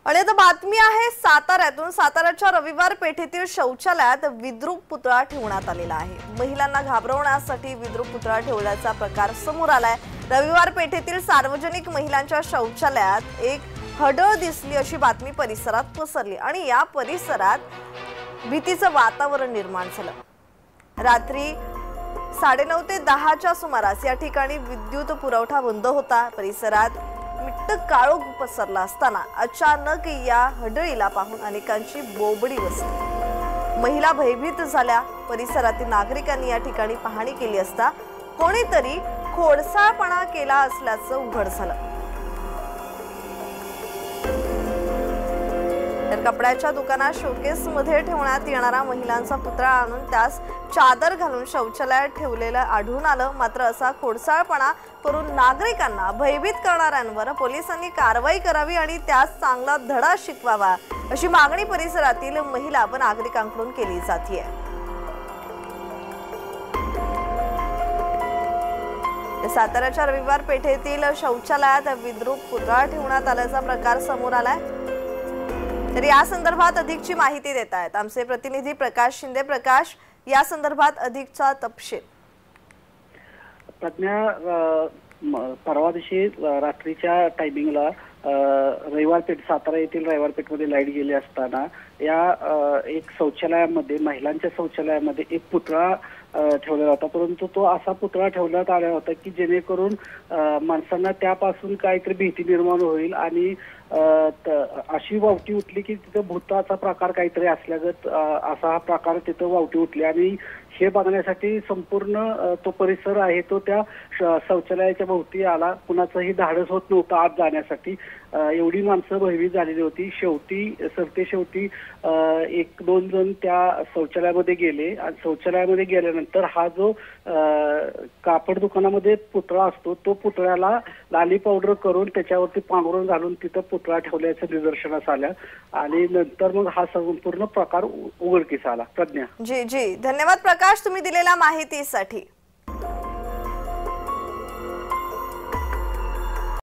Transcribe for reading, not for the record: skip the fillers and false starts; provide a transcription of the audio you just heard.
आणि आता बातमी आहे साताऱ्यातून। साताऱ्याच्या रविवार पेठेतील शौचालयात विद्रूप पुतळा ठेवण्यात आलेला आहे। महिलांना घाबरवण्यासाठी विद्रूप पुतळा ठेवल्याचा प्रकार समोर आलाय। रविवार पेठेतील सार्वजनिक महिलांच्या शौचालयात एक हडळ दिसली अशी बातमी परिसरात पसरली आणि या परिसरात भीतीचं वातावरण निर्माण झालं। रात्री 9:30 ते 10च्या सुमारास या ठिकाणी विद्युत पुरवठा बंद होता। परिसरात मिट्ट काळोख पसरला असताना अचानक या हडळीला पाहून अनेकांची बोबडी बसली। महिला भयभीत झाल्या। परिसरातील नागरिकांनी या ठिकाणी पाहणी केली असता कोणीतरी खोडसाळपणा केला असल्याचं उघड झालं। कपड्याच्या दुकानात शोकेस मध्ये ठेवण्यात येणारा महिलांचा पुतळा आणून त्यास चादर घालून शौचालयात ठेवलेलं आढळून आलं। मात्र असा खोडसाळपणा करून नागरिकांना भयभीत करणाऱ्यांवर पोलिसांनी कारवाई करावी आणि त्यास चांगला धडा शिकवावा अशी मागणी परिसरातील महिला व नागरिकांकडून केली जाते। साताऱ्याच्या रविवार पेठेतील शौचालयात विद्रूप पुतळा ठेवण्यात आल्याचा प्रकार समोर आलाय। तर या संदर्भात अधिकची माहिती देत आहेत आमचे प्रतिनिधी प्रकाश शिंदे। प्रकाश, या संदर्भात अधिकचा तपशील। प्रज्ञा, परवा दिवशी रात्रीच्या टायमिंगला रविवार पेठ सातारा येथील रविवार पेठमध्ये लाईट गेली असताना या एक शौचालयामध्ये महिलांच्या शौचालयामध्ये एक पुतळा ठेवलेला होता। परंतु तो असा पुतळा ठेवण्यात आला होता की जेणेकरून माणसांना त्यापासून काहीतरी भीती निर्माण होईल आणि अशी वावटी उठली की तिथं भूताचा प्रकार काहीतरी असल्यागत असा हा प्रकार तिथं वावटी उठली आणि हे बघण्यासाठी संपूर्ण तो परिसर आहे तो त्या शौचालयाच्या भोवती आला। कुणाचंही धाडस होत नव्हतं आत जाण्यासाठी, एवढी माणसं भयभीत झालेली होती। शेवटी 1-2 जण त्या शौचालयामध्ये गेले आणि शौचालयामध्ये गेल्यानंतर हा जो कापड दुकानामध्ये पुतळा असतो तो पुतळ्याला लाली पावडर करून त्याच्यावरती पांघरून घालून तिथं पुतळा ठेवल्याचं निदर्शनास आलं आणि नंतर मग हा संपूर्ण प्रकार उघडकीस आला। प्रज्ञा जी धन्यवाद प्रकाश, तुम्ही दिलेल्या माहितीसाठी।